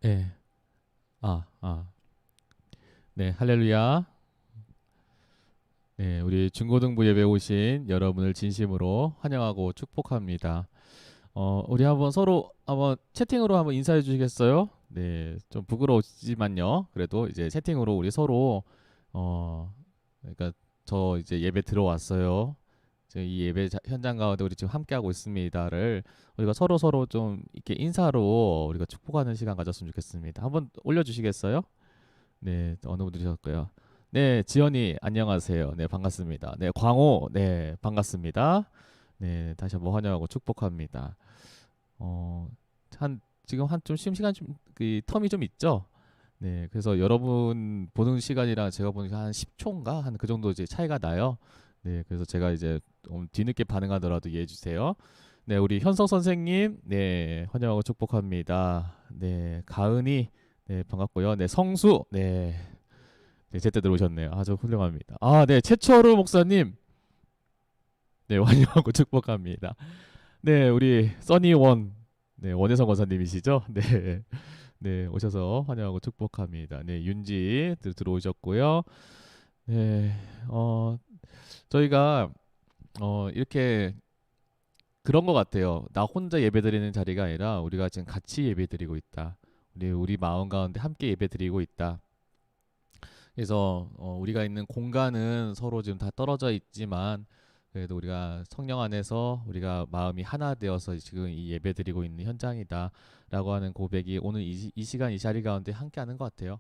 예. 아, 아. 네, 할렐루야. 네, 우리 중고등부 예배 오신 여러분을 진심으로 환영하고 축복합니다. 우리 한번 서로 한번 채팅으로 한번 인사해 주시겠어요? 네, 좀 부끄러우시지만요. 그래도 이제 채팅으로 우리 서로 그러니까 저 이제 예배 들어왔어요. 지금 이 예배 현장 가운데 우리 지금 함께하고 있습니다를 우리가 서로 서로 좀 이렇게 인사로 우리가 축복하는 시간 가졌으면 좋겠습니다. 한번 올려주시겠어요? 네, 어느 분들이셨고요. 네, 지연이 안녕하세요. 네, 반갑습니다. 네, 광호, 네, 반갑습니다. 네, 다시 한번 환영하고 축복합니다. 어, 지금 한 좀 심시간 좀 그 텀이 좀 있죠? 네, 그래서 여러분 보는 시간이랑 제가 보니까 한 10초인가 한 그 정도 이제 차이가 나요. 네, 그래서 제가 이제 뒤늦게 반응하더라도 이해해 주세요. 네, 우리 현석 선생님, 네, 환영하고 축복합니다. 네, 가은이, 네, 반갑고요. 네, 성수, 네, 네, 제때 들어오셨네요. 아주 훌륭합니다. 아, 네, 최철우 목사님, 네, 환영하고 축복합니다. 네, 우리 써니원, 네, 원혜성 권사님이시죠? 네, 네, 오셔서 환영하고 축복합니다. 네, 윤지 들어오셨고요. 네, 저희가 이렇게 그런 것 같아요. 나 혼자 예배드리는 자리가 아니라 우리가 지금 같이 예배드리고 있다. 우리 마음 가운데 함께 예배드리고 있다. 그래서 우리가 있는 공간은 서로 지금 다 떨어져 있지만 그래도 우리가 성령 안에서 우리가 마음이 하나 되어서 지금 이 예배드리고 있는 현장이다라고 하는 고백이 오늘 이 시간 이 자리 가운데 함께하는 것 같아요.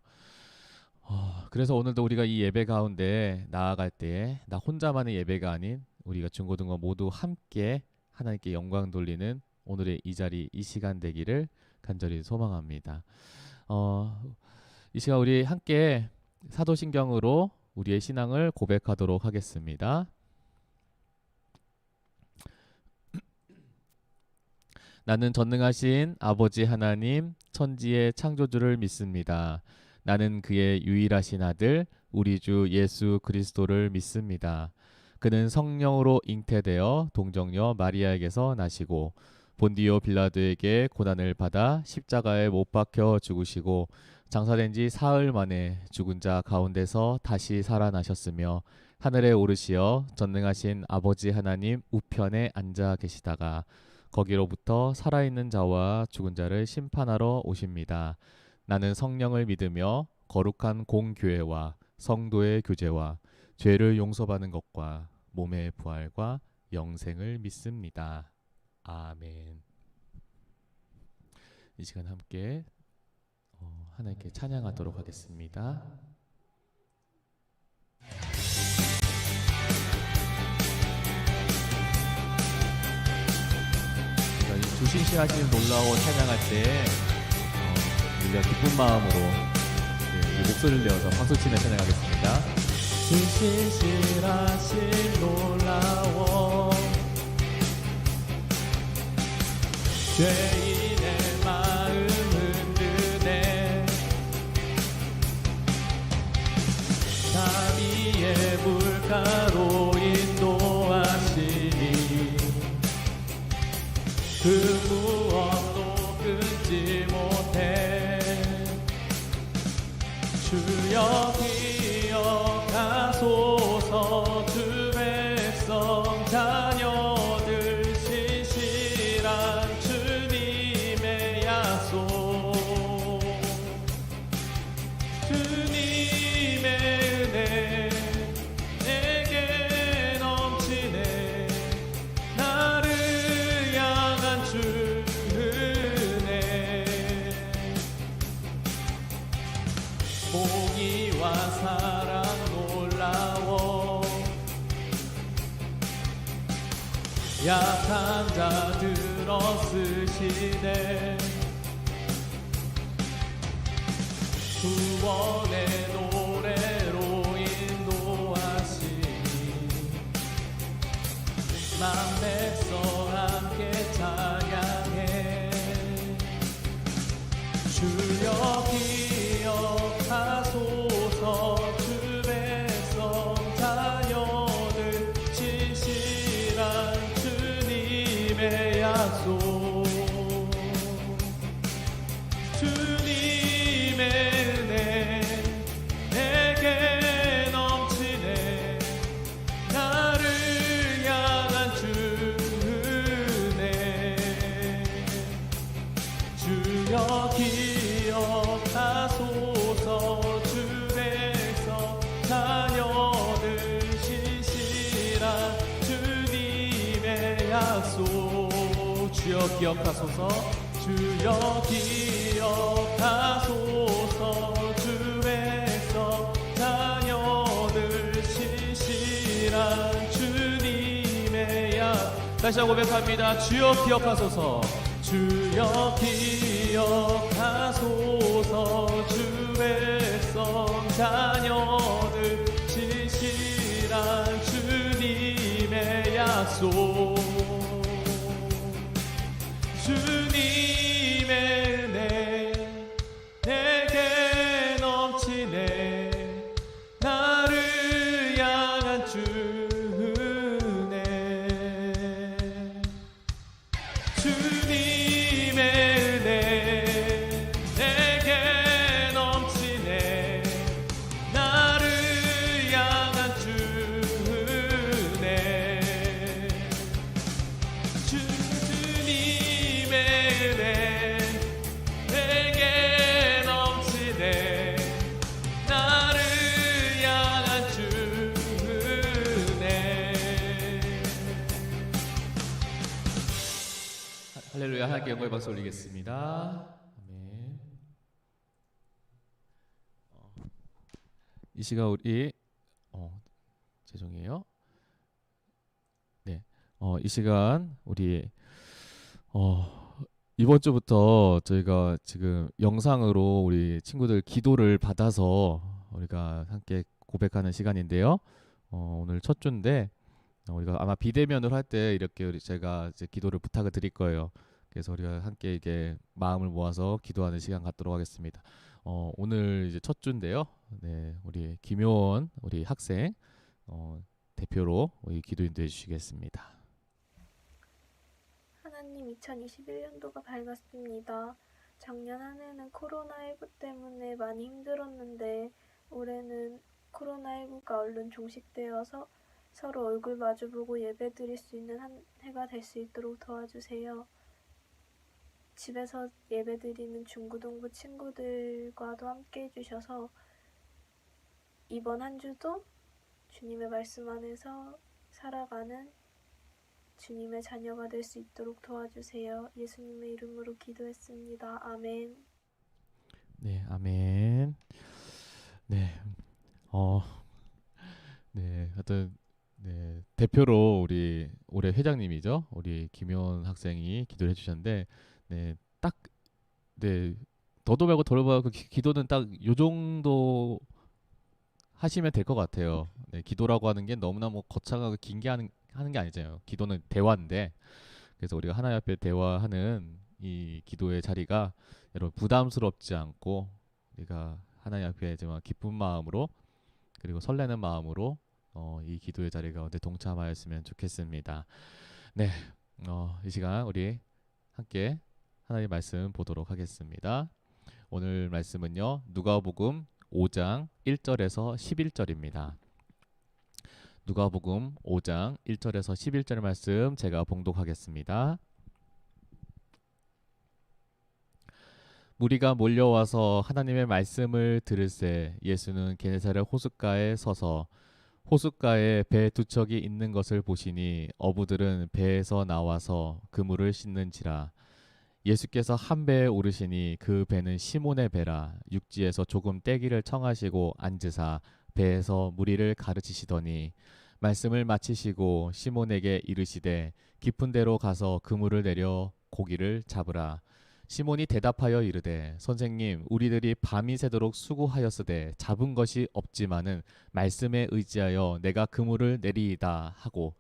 그래서 오늘도 우리가 이 예배 가운데 나아갈 때 나 혼자만의 예배가 아닌 우리가 중고등부 모두 함께 하나님께 영광 돌리는 오늘의 이 자리 이 시간 되기를 간절히 소망합니다. 이 시간 우리 함께 사도신경으로 우리의 신앙을 고백하도록 하겠습니다. 나는 전능하신 아버지 하나님 천지의 창조주를 믿습니다. 나는 그의 유일하신 아들 우리 주 예수 그리스도를 믿습니다. 그는 성령으로 잉태되어 동정녀 마리아에게서 나시고 본디오 빌라도에게 고난을 받아 십자가에 못 박혀 죽으시고 장사된 지 사흘 만에 죽은 자 가운데서 다시 살아나셨으며 하늘에 오르시어 전능하신 아버지 하나님 우편에 앉아 계시다가 거기로부터 살아있는 자와 죽은 자를 심판하러 오십니다. 나는 성령을 믿으며 거룩한 공교회와 성도의 교제와 죄를 용서받는 것과 몸의 부활과 영생을 믿습니다. 아멘. 이 시간 함께 하나님께 찬양하도록 하겠습니다. 주신시하시는 놀라워 찬양할 때 우리가 기쁜 마음으로 목소리를 내어서 박수치며 찬양하겠습니다. 주신시하신 놀라워 죄인의 마음 흔드네 자비의 물가로 인도하시니 그 무엇도 끊지 못해 주여 기억하소서 주 백성 자녀들 신실한 주님의 약속 주님의 은혜 내게 넘치네 나를 향한 주 은혜 공의와 사랑 놀라워 약한 자 들어쓰시네 구원의 노래로 인도하시니 만백성 함께 찬양해 주여 기억하소서 주 백성 자녀들 진실한 주님의 약속 주님 주여 기억하소서. 주 백성 자녀들 신실한 주님의 약속. 주여 기억하소서. 주여 기억하소서. 주 백성 자녀들 신실한 주님의 약. 다시 한번 고백합니다. 주여 기억하소서. 주여 기억하소서. 주 백성 자녀들 신실한 주님의 약속. 주님의 은혜 내게 넘치네. 나를 향한 주 은혜. 주님의 은혜 내게 넘치네. 나를 향한 주 은혜. 주님의 은혜 내게 넘치네. 나를 향한 주 은혜. 할렐루야. 하나님께 영광의 박수 올리겠습니다. 아멘. 이 시간 우리 죄송해요. 네, 이 시간 우리 이번 주부터 저희가 지금 영상으로 우리 친구들 기도를 받아서 우리가 함께 고백하는 시간인데요. 오늘 첫 주인데 우리가 아마 비대면으로 할 때 이렇게 제가 이제 기도를 부탁을 드릴 거예요. 그래서 우리가 함께 이게 마음을 모아서 기도하는 시간 갖도록 하겠습니다. 오늘 이제 첫 주인데요. 네, 우리 김효원 우리 학생 대표로 우리 기도 인도해 주시겠습니다. 하나님, 2021년도가 밝았습니다. 작년 한 해는 코로나19 때문에 많이 힘들었는데 올해는 코로나19가 얼른 종식되어서 서로 얼굴 마주보고 예배드릴 수 있는 한 해가 될 수 있도록 도와주세요. 집에서 예배드리는 중고등부 친구들과도 함께 해주셔서 이번 한 주도 주님의 말씀 안에서 살아가는 주님의 자녀가 될 수 있도록 도와주세요. 예수님의 이름으로 기도했습니다. 아멘. 네, 아멘. 네, 네, 하여튼 네, 대표로 우리 올해 회장님이죠. 우리 김효원 학생이 기도를 해주셨는데, 네, 딱, 네, 더도 말고 덜도 말고 기도는 딱 요 정도 하시면 될 것 같아요. 네, 기도라고 하는 게 너무나 뭐 거창하고 긴 게 하는 게 아니잖아요. 기도는 대화인데, 그래서 우리가 하나님 앞에 대화하는 이 기도의 자리가 여러분 부담스럽지 않고 우리가 하나님 앞에 정말 기쁜 마음으로 그리고 설레는 마음으로 이 기도의 자리 가운데 동참하였으면 좋겠습니다. 네, 이 시간 우리 함께 하나님의 말씀 보도록 하겠습니다. 오늘 말씀은요, 누가복음 5장 1절에서 11절입니다. 누가복음 5장 1절에서 11절 말씀 제가 봉독하겠습니다. 무리가 몰려와서 하나님의 말씀을 들을새 예수는 게네사렛 호숫가에 서서 호숫가에 배 두 척이 있는 것을 보시니 어부들은 배에서 나와서 그물을 씻는지라. 예수께서 한 배에 오르시니 그 배는 시몬의 배라. 육지에서 조금 떼기를 청하시고 앉으사 배에서 무리를 가르치시더니 말씀을 마치시고 시몬에게 이르시되 깊은 데로 가서 그물을 내려 고기를 잡으라. 시몬이 대답하여 이르되 선생님, 우리들이 밤이 새도록 수고하였으되 잡은 것이 없지만은 말씀에 의지하여 내가 그물을 내리이다 하고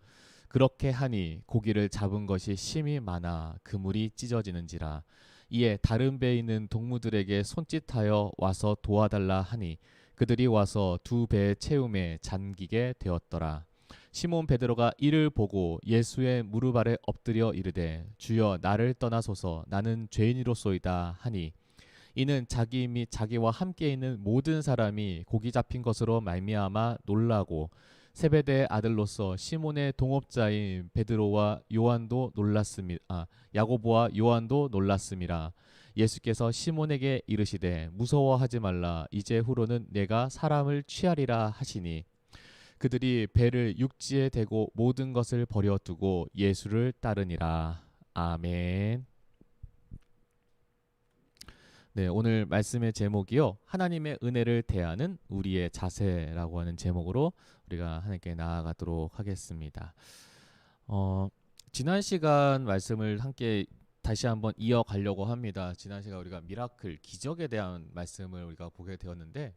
그렇게 하니 고기를 잡은 것이 심히 많아 그물이 찢어지는지라. 이에 다른 배에 있는 동무들에게 손짓하여 와서 도와달라 하니 그들이 와서 두 배의 채움에 잠기게 되었더라. 시몬 베드로가 이를 보고 예수의 무릎 아래 엎드려 이르되 주여, 나를 떠나소서, 나는 죄인이로소이다 하니 이는 자기 및 자기와 함께 있는 모든 사람이 고기 잡힌 것으로 말미암아 놀라고 세베대의 아들로서 시몬의 동업자인 베드로와 요한도 놀랐습니다. 야고보와 요한도 놀랐습니다. 예수께서 시몬에게 이르시되 무서워하지 말라 이제 후로는 내가 사람을 취하리라 하시니 그들이 배를 육지에 대고 모든 것을 버려두고 예수를 따르니라. 아멘. 네, 오늘 말씀의 제목이요. 하나님의 은혜를 대하는 우리의 자세라고 하는 제목으로 우리가 하나님께 나아가도록 하겠습니다. 지난 시간 말씀을 함께 다시 한번 이어가려고 합니다. 지난 시간 우리가 미라클, 기적에 대한 말씀을 우리가 보게 되었는데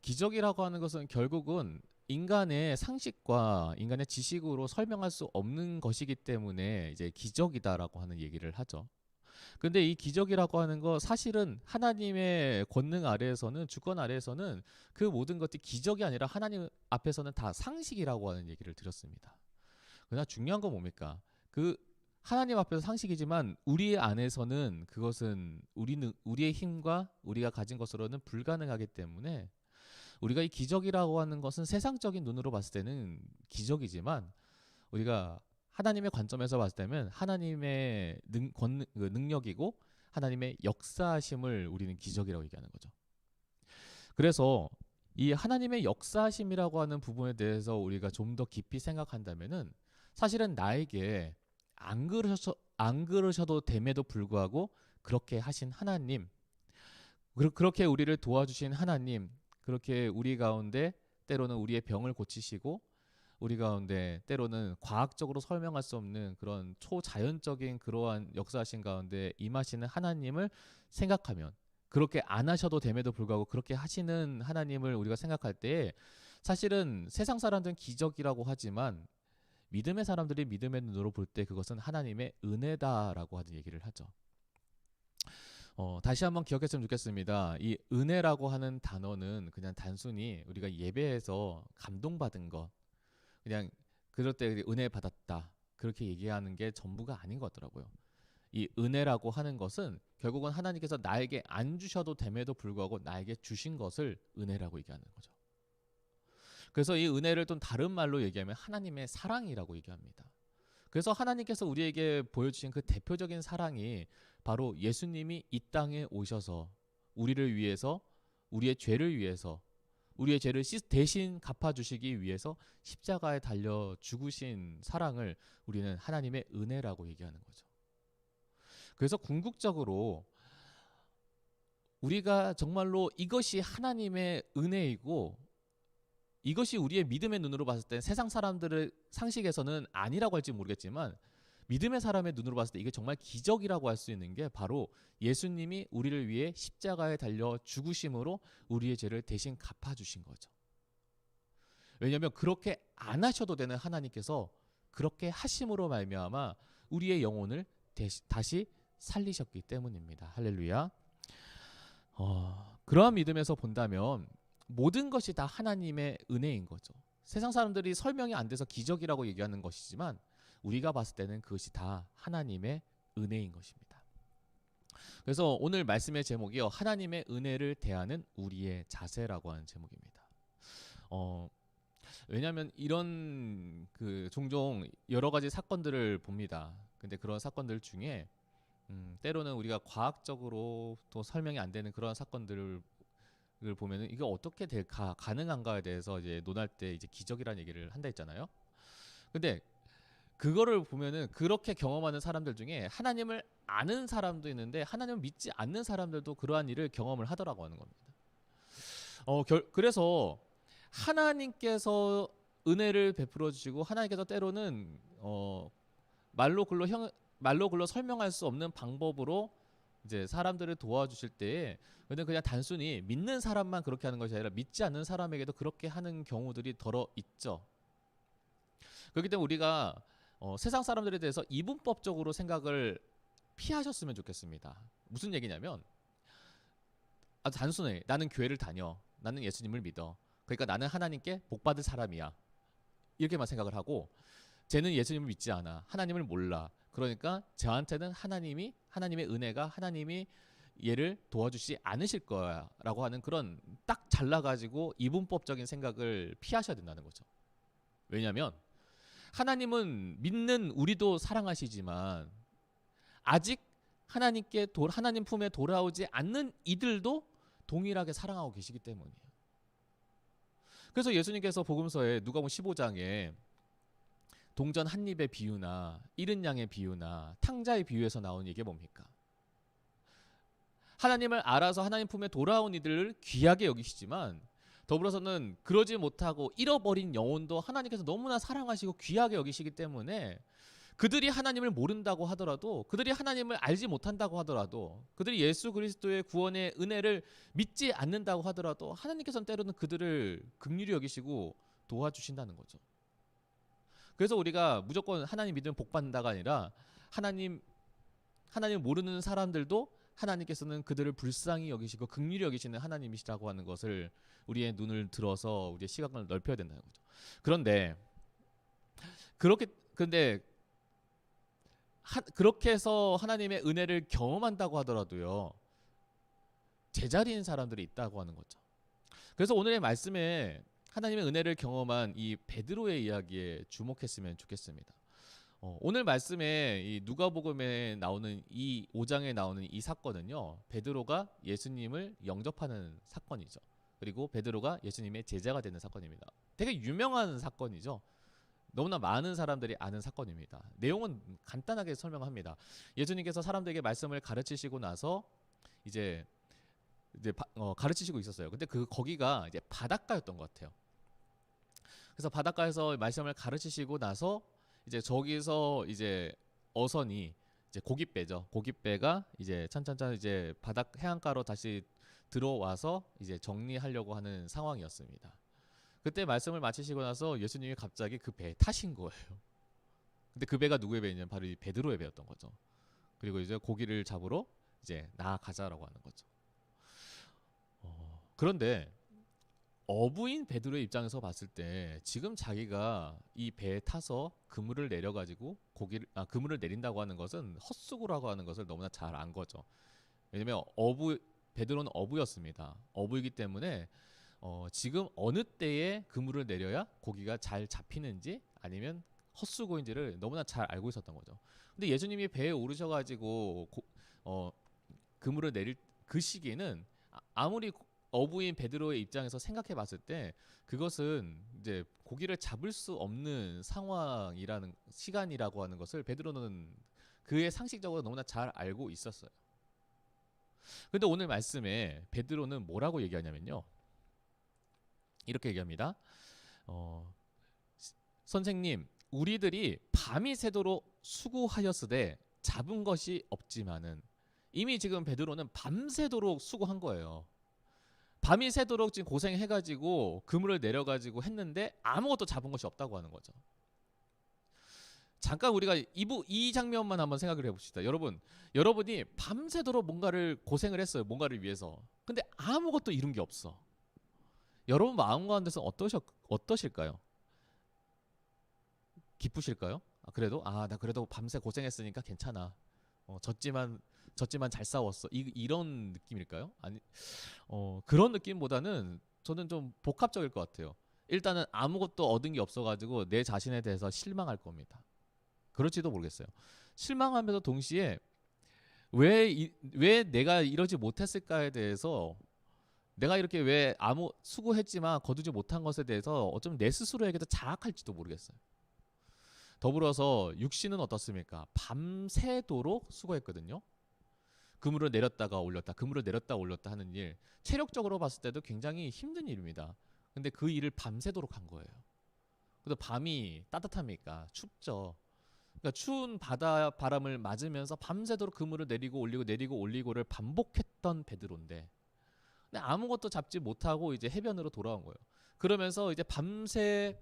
기적이라고 하는 것은 결국은 인간의 상식과 인간의 지식으로 설명할 수 없는 것이기 때문에 이제 기적이다라고 하는 얘기를 하죠. 근데 이 기적이라고 하는 거 사실은 하나님의 권능 아래에서는 주권 아래에서는 그 모든 것들이 기적이 아니라 하나님 앞에서는 다 상식이라고 하는 얘기를 드렸습니다. 그러나 중요한 건 뭡니까? 그 하나님 앞에서 상식이지만 우리 안에서는 그것은 우리의 힘과 우리가 가진 것으로는 불가능하기 때문에 우리가 이 기적이라고 하는 것은 세상적인 눈으로 봤을 때는 기적이지만 우리가 하나님의 관점에서 봤을 때는 하나님의 능력이고 하나님의 역사하심을 우리는 기적이라고 얘기하는 거죠. 그래서 이 하나님의 역사하심이라고 하는 부분에 대해서 우리가 좀 더 깊이 생각한다면은 사실은 나에게 안 그러셔도 됨에도 불구하고 그렇게 하신 하나님, 그렇게 우리를 도와주신 하나님, 그렇게 우리 가운데 때로는 우리의 병을 고치시고 우리 가운데 때로는 과학적으로 설명할 수 없는 그런 초자연적인 그러한 역사하신 가운데 임하시는 하나님을 생각하면 그렇게 안 하셔도 됨에도 불구하고 그렇게 하시는 하나님을 우리가 생각할 때 사실은 세상 사람들은 기적이라고 하지만 믿음의 사람들이 믿음의 눈으로 볼 때 그것은 하나님의 은혜다라고 하는 얘기를 하죠. 다시 한번 기억했으면 좋겠습니다. 이 은혜라고 하는 단어는 그냥 단순히 우리가 예배에서 감동받은 것, 그냥 그럴 때 은혜 받았다 그렇게 얘기하는 게 전부가 아닌 것 같더라고요. 이 은혜라고 하는 것은 결국은 하나님께서 나에게 안 주셔도 됨에도 불구하고 나에게 주신 것을 은혜라고 얘기하는 거죠. 그래서 이 은혜를 또 다른 말로 얘기하면 하나님의 사랑이라고 얘기합니다. 그래서 하나님께서 우리에게 보여주신 그 대표적인 사랑이 바로 예수님이 이 땅에 오셔서 우리를 위해서 우리의 죄를 위해서 우리의 죄를 대신 갚아주시기 위해서 십자가에 달려 죽으신 사랑을 우리는 하나님의 은혜라고 얘기하는 거죠. 그래서 궁극적으로 우리가 정말로 이것이 하나님의 은혜이고 이것이 우리의 믿음의 눈으로 봤을 때 세상 사람들의 상식에서는 아니라고 할지 모르겠지만 믿음의 사람의 눈으로 봤을 때 이게 정말 기적이라고 할 수 있는 게 바로 예수님이 우리를 위해 십자가에 달려 죽으심으로 우리의 죄를 대신 갚아주신 거죠. 왜냐하면 그렇게 안 하셔도 되는 하나님께서 그렇게 하심으로 말미암아 우리의 영혼을 다시 살리셨기 때문입니다. 할렐루야. 그러한 믿음에서 본다면 모든 것이 다 하나님의 은혜인 거죠. 세상 사람들이 설명이 안 돼서 기적이라고 얘기하는 것이지만 우리가 봤을 때는 그것이 다 하나님의 은혜인 것입니다. 그래서 오늘 말씀의 제목이요. 하나님의 은혜를 대하는 우리의 자세라고 하는 제목입니다. 왜냐하면 이런 종종 여러 가지 사건들을 봅니다. 근데 그런 사건들 중에 때로는 우리가 과학적으로 또 설명이 안 되는 그런 사건들을 보면은 이게 어떻게 될까 가능한가에 대해서 이제 논할 때 이제 기적이라는 얘기를 한다 했잖아요. 근데 그거를 보면은 그렇게 경험하는 사람들 중에 하나님을 아는 사람도 있는데 하나님을 믿지 않는 사람들도 그러한 일을 경험을 하더라고 하는 겁니다. 그래서 하나님께서 은혜를 베풀어 주시고 하나님께서 때로는 말로 글로 설명할 수 없는 방법으로 이제 사람들을 도와주실 때에 그냥 단순히 믿는 사람만 그렇게 하는 것이 아니라 믿지 않는 사람에게도 그렇게 하는 경우들이 더러 있죠. 그렇기 때문에 우리가 세상 사람들에 대해서 이분법적으로 생각을 피하셨으면 좋겠습니다. 무슨 얘기냐면 아주 단순해. 나는 교회를 다녀. 나는 예수님을 믿어. 그러니까 나는 하나님께 복받을 사람이야. 이렇게만 생각을 하고 쟤는 예수님을 믿지 않아. 하나님을 몰라. 그러니까 저한테는 하나님의 은혜가 하나님이 얘를 도와주지 않으실 거야 라고 하는 그런 딱 잘라가지고 이분법적인 생각을 피하셔야 된다는 거죠. 왜냐하면 하나님은 믿는 우리도 사랑하시지만 아직 하나님 품에 돌아오지 않는 이들도 동일하게 사랑하고 계시기 때문이에요. 그래서 예수님께서 복음서에 누가복음 15장에 동전 한 입의 비유나 잃은 양의 비유나 탕자의 비유에서 나온 얘기가 뭡니까? 하나님을 알아서 하나님 품에 돌아온 이들을 귀하게 여기시지만 더불어서는 그러지 못하고 잃어버린 영혼도 하나님께서 너무나 사랑하시고 귀하게 여기시기 때문에 그들이 하나님을 모른다고 하더라도, 그들이 하나님을 알지 못한다고 하더라도, 그들이 예수 그리스도의 구원의 은혜를 믿지 않는다고 하더라도 하나님께서는 때로는 그들을 긍휼히 여기시고 도와주신다는 거죠. 그래서 우리가 무조건 하나님 믿으면 복 받는다가 아니라 하나님 모르는 사람들도 하나님께서는 그들을 불쌍히 여기시고 긍휼히 여기시는 하나님이시라고 하는 것을 우리의 눈을 들어서 우리의 시각을 넓혀야 된다는 거죠. 그런데 그렇게 해서 하나님의 은혜를 경험한다고 하더라도요, 제자리인 사람들이 있다고 하는 거죠. 그래서 오늘의 말씀에 하나님의 은혜를 경험한 이 베드로의 이야기에 주목했으면 좋겠습니다. 오늘 말씀에 이 누가복음에 나오는 이 5장에 나오는 이 사건은요, 베드로가 예수님을 영접하는 사건이죠. 그리고 베드로가 예수님의 제자가 되는 사건입니다. 되게 유명한 사건이죠. 너무나 많은 사람들이 아는 사건입니다. 내용은 간단하게 설명합니다. 예수님께서 사람들에게 말씀을 가르치시고 나서 이제 가르치시고 있었어요. 근데 거기가 이제 바닷가였던 것 같아요. 그래서 바닷가에서 말씀을 가르치시고 나서 이제 저기서 이제 어선이 이제 고깃배죠. 고깃배가 이제 찬찬찬 이제 바닷 해안가로 다시 들어와서 이제 정리하려고 하는 상황이었습니다. 그때 말씀을 마치시고 나서 예수님이 갑자기 그 배에 타신 거예요. 근데 그 배가 누구의 배냐면 바로 이 베드로의 배였던 거죠. 그리고 이제 고기를 잡으러 이제 나아가자라고 하는 거죠. 그런데 어부인 베드로의 입장에서 봤을 때 지금 자기가 이 배에 타서 그물을 내려가지고 그물을 내린다고 하는 것은 헛수고라고 하는 것을 너무나 잘 안 거죠. 왜냐면 베드로는 어부였습니다. 어부이기 때문에 지금 어느 때에 그물을 내려야 고기가 잘 잡히는지 아니면 헛수고인지를 너무나 잘 알고 있었던 거죠. 근데 예수님이 배에 오르셔가지고 그물을 내릴 그 시기에는 아무리 어부인 베드로의 입장에서 생각해 봤을 때 그것은 이제 고기를 잡을 수 없는 상황이라는 시간이라고 하는 것을 베드로는 그의 상식적으로 너무나 잘 알고 있었어요. 근데 오늘 말씀에 베드로는 뭐라고 얘기하냐면요, 이렇게 얘기합니다. 선생님, 우리들이 밤이 새도록 수고하였으되 잡은 것이 없지만은, 이미 지금 베드로는 밤새도록 수고한 거예요. 밤이 새도록 지금 고생해가지고 그물을 내려가지고 했는데 아무것도 잡은 것이 없다고 하는 거죠. 잠깐 우리가 이 장면만 한번 생각을 해봅시다. 여러분이 밤새도록 뭔가를 고생을 했어요. 뭔가를 위해서. 근데 아무것도 이룬 게 없어. 여러분 마음 가운데서 어떠실까요? 기쁘실까요? 나 그래도 밤새 고생했으니까 괜찮아. 졌지만 잘 싸웠어. 이런 느낌일까요? 아니, 그런 느낌보다는 저는 좀 복합적일 것 같아요. 일단은 아무것도 얻은 게 없어가지고 내 자신에 대해서 실망할 겁니다. 그럴지도 모르겠어요. 실망하면서 동시에 왜 내가 이러지 못했을까에 대해서, 내가 이렇게 왜 수고했지만 거두지 못한 것에 대해서 어쩌면 내 스스로에게도 자학할지도 모르겠어요. 더불어서 육신은 어떻습니까? 밤새도록 수고했거든요. 그물을 내렸다가 올렸다, 그물을 내렸다 올렸다 하는 일, 체력적으로 봤을 때도 굉장히 힘든 일입니다. 근데 그 일을 밤새도록 한 거예요. 그래서 밤이 따뜻합니까? 춥죠. 그러니까 추운 바람을 맞으면서 밤새도록 그물을 내리고 올리고를 반복했던 베드로인데, 근데 아무것도 잡지 못하고 이제 해변으로 돌아온 거예요. 그러면서 이제 밤새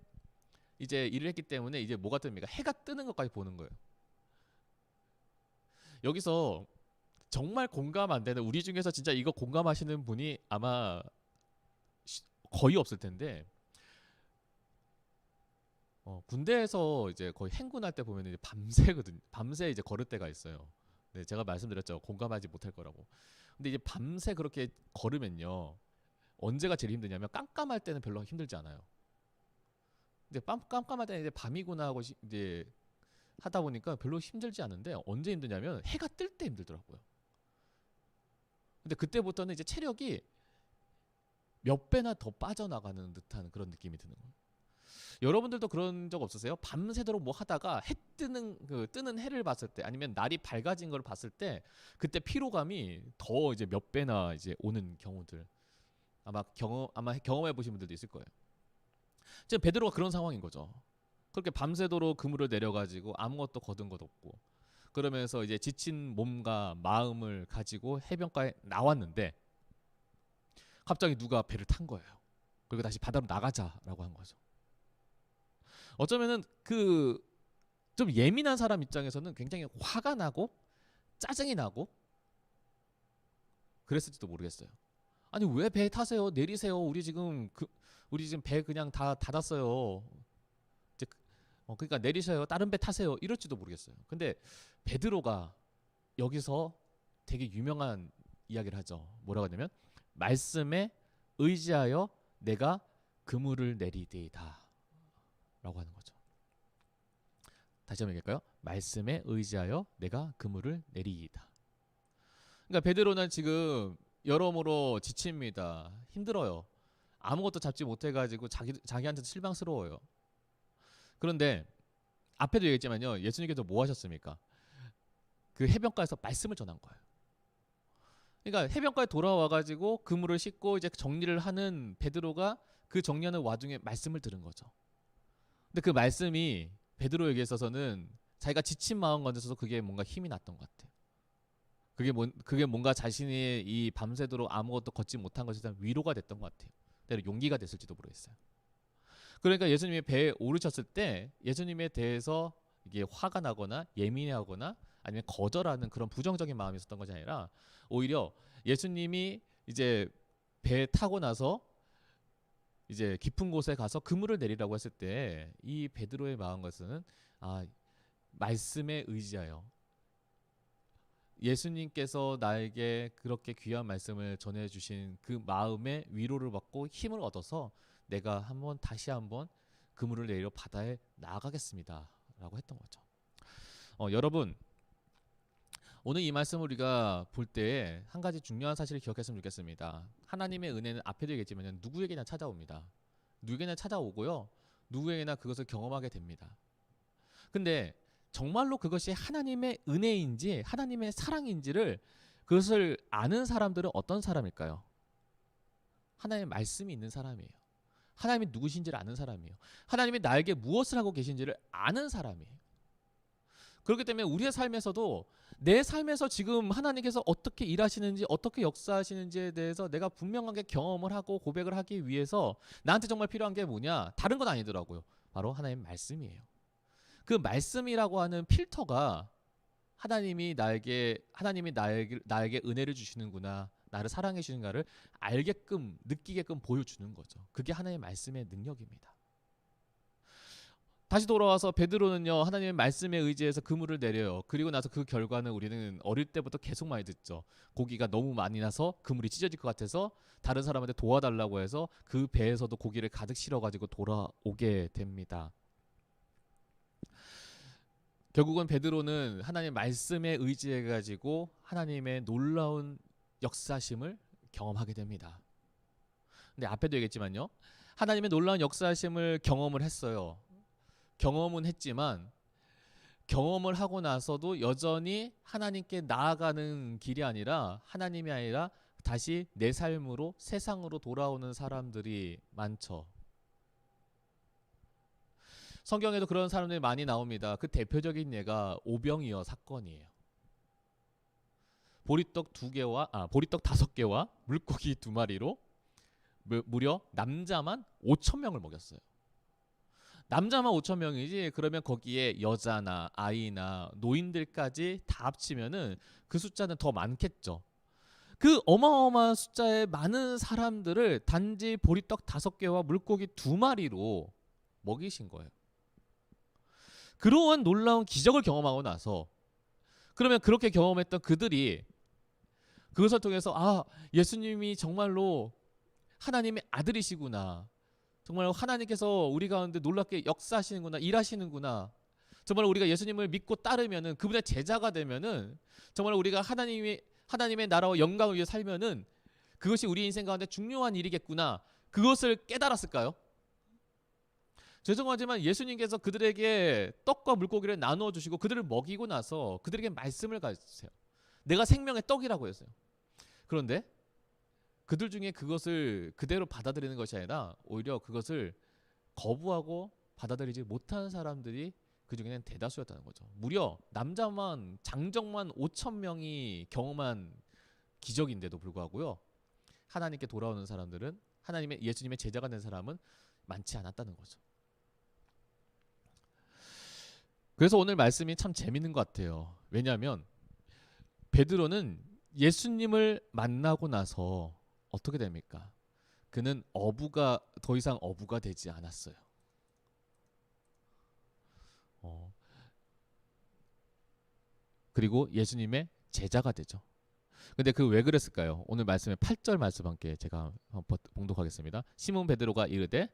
이제 일을 했기 때문에 이제 뭐가 뜹니까? 해가 뜨는 것까지 보는 거예요. 여기서 정말 공감 안 되는, 우리 중에서 진짜 이거 공감하시는 분이 아마 거의 없을 텐데, 군대에서 이제 거의 행군할 때 보면 이제 밤새거든요. 밤새 이제 걸을 때가 있어요. 네, 제가 말씀드렸죠. 공감하지 못할 거라고. 근데 이제 밤새 그렇게 걸으면요, 언제가 제일 힘드냐면 깜깜할 때는 별로 힘들지 않아요. 근데 깜깜할 때는 이제 밤이구나 하고 이제 하다 보니까 별로 힘들지 않은데 언제 힘드냐면 해가 뜰 때 힘들더라고요. 근데 그때부터는 이제 체력이 몇 배나 더 빠져나가는 듯한 그런 느낌이 드는 거예요. 여러분들도 그런 적 없으세요? 밤새도록 뭐 하다가 해 뜨는 뜨는 해를 봤을 때 아니면 날이 밝아진 걸 봤을 때 그때 피로감이 더 이제 몇 배나 이제 오는 경우들 아마 경험해 보신 분들도 있을 거예요. 지금 베드로가 그런 상황인 거죠. 그렇게 밤새도록 그물을 내려가지고 아무것도 거둔 것 없고 그러면서 이제 지친 몸과 마음을 가지고 해변가에 나왔는데 갑자기 누가 배를 탄 거예요. 그리고 다시 바다로 나가자라고 한 거죠. 어쩌면은 그 좀 예민한 사람 입장에서는 굉장히 화가 나고 짜증이 나고 그랬을지도 모르겠어요. 아니 왜 배 타세요? 내리세요. 우리 지금 배 그냥 다 닫았어요. 이제 그러니까 내리세요. 다른 배 타세요. 이럴지도 모르겠어요. 근데 베드로가 여기서 되게 유명한 이야기를 하죠. 뭐라고 하냐면 말씀에 의지하여 내가 그물을 내리되이다 라고 하는 거죠. 다시 한번 얘기할까요? 말씀에 의지하여 내가 그물을 내리이다. 그러니까 베드로는 지금 여러모로 지칩니다. 힘들어요. 아무것도 잡지 못해가지고 자기한테도 실망스러워요. 그런데 앞에도 얘기했지만요. 예수님께서 뭐 하셨습니까? 그 해변가에서 말씀을 전한 거예요. 그러니까 해변가에 돌아와가지고 그물을 싣고 이제 정리를 하는 베드로가 그 정리하는 와중에 말씀을 들은 거죠. 근데 그 말씀이 베드로에게 있어서는 자기가 지친 마음 가운데서 그게 뭔가 힘이 났던 것 같아요. 그게 뭔가 자신이 이 밤새도록 아무것도 걷지 못한 것에 대한 위로가 됐던 것 같아요. 때로 용기가 됐을지도 모르겠어요. 그러니까 예수님이 배에 오르셨을 때 예수님에 대해서 이게 화가 나거나 예민해하거나 아니면 거절하는 그런 부정적인 마음이 있었던 것이 아니라 오히려 예수님이 이제 배 타고 나서 이제 깊은 곳에 가서 그물을 내리라고 했을 때 이 베드로의 마음 것은 말씀에 의지하여 예수님께서 나에게 그렇게 귀한 말씀을 전해주신 그 마음의 위로를 받고 힘을 얻어서 내가 다시 한번 그물을 내려 바다에 나아가겠습니다 라고 했던 거죠. 여러분 오늘 이 말씀을 우리가 볼 때 한 가지 중요한 사실을 기억했으면 좋겠습니다. 하나님의 은혜는 앞에도 얘기했지만 누구에게나 찾아옵니다. 누구에게나 찾아오고요. 누구에게나 그것을 경험하게 됩니다. 근데 정말로 그것이 하나님의 은혜인지 하나님의 사랑인지를 그것을 아는 사람들은 어떤 사람일까요? 하나님의 말씀이 있는 사람이에요. 하나님이 누구신지를 아는 사람이에요. 하나님이 나에게 무엇을 하고 계신지를 아는 사람이에요. 그렇기 때문에 우리의 삶에서도 내 삶에서 지금 하나님께서 어떻게 일하시는지 어떻게 역사하시는지에 대해서 내가 분명하게 경험을 하고 고백을 하기 위해서 나한테 정말 필요한 게 뭐냐? 다른 건 아니더라고요. 바로 하나님의 말씀이에요. 그 말씀이라고 하는 필터가 하나님이 나에게 은혜를 주시는구나, 나를 사랑해 주시는가를 알게끔 느끼게끔 보여주는 거죠. 그게 하나님의 말씀의 능력입니다. 다시 돌아와서 베드로는요 하나님의 말씀에 의지해서 그물을 내려요. 그리고 나서 그 결과는 우리는 어릴 때부터 계속 많이 듣죠. 고기가 너무 많이 나서 그물이 찢어질 것 같아서 다른 사람한테 도와달라고 해서 그 배에서도 고기를 가득 실어가지고 돌아오게 됩니다. 결국은 베드로는 하나님의 말씀에 의지해가지고 하나님의 놀라운 역사심을 경험하게 됩니다. 근데 앞에도 얘기했지만요 하나님의 놀라운 역사심을 경험을 했어요. 경험은 했지만 경험을 하고 나서도 여전히 하나님께 나아가는 길이 아니라 하나님이 아니라 다시 내 삶으로 세상으로 돌아오는 사람들이 많죠. 성경에도 그런 사람들이 많이 나옵니다. 그 대표적인 예가 오병이어 사건이에요. 보리떡 5개와 물고기 2마리로 무려 남자만 5,000명을 먹였어요. 남자만 5,000명이지 그러면 거기에 여자나 아이나 노인들까지 다 합치면은 그 숫자는 더 많겠죠. 그 어마어마한 숫자의 많은 사람들을 단지 보리떡 5개와 물고기 2마리로 먹이신 거예요. 그러한 놀라운 기적을 경험하고 나서 그러면 그렇게 경험했던 그들이 그것을 통해서 예수님이 정말로 하나님의 아들이시구나, 정말 하나님께서 우리 가운데 놀랍게 역사하시는구나, 일하시는구나, 정말 우리가 예수님을 믿고 따르면은 그분의 제자가 되면은 정말 우리가 하나님의 나라와 영광을 위해 살면은 그것이 우리 인생 가운데 중요한 일이겠구나. 그것을 깨달았을까요? 죄송하지만 예수님께서 그들에게 떡과 물고기를 나누어 주시고 그들을 먹이고 나서 그들에게 말씀을 가르치세요. 내가 생명의 떡이라고 했어요. 그런데 그들 중에 그것을 그대로 받아들이는 것이 아니라 오히려 그것을 거부하고 받아들이지 못하는 사람들이 그 중에는 대다수였다는 거죠. 무려 남자만 장정만 5천 명이 경험한 기적인데도 불구하고요. 하나님께 돌아오는 사람들은 예수님의 제자가 된 사람은 많지 않았다는 거죠. 그래서 오늘 말씀이 참 재밌는 것 같아요. 왜냐하면 베드로는 예수님을 만나고 나서 어떻게 됩니까? 그는 더 이상 어부가 되지 않았어요. 그리고 예수님의 제자가 되죠. 근데 그 왜 그랬을까요? 오늘 말씀의 8절 말씀 함께 제가 한번 봉독하겠습니다. 시몬 베드로가 이르되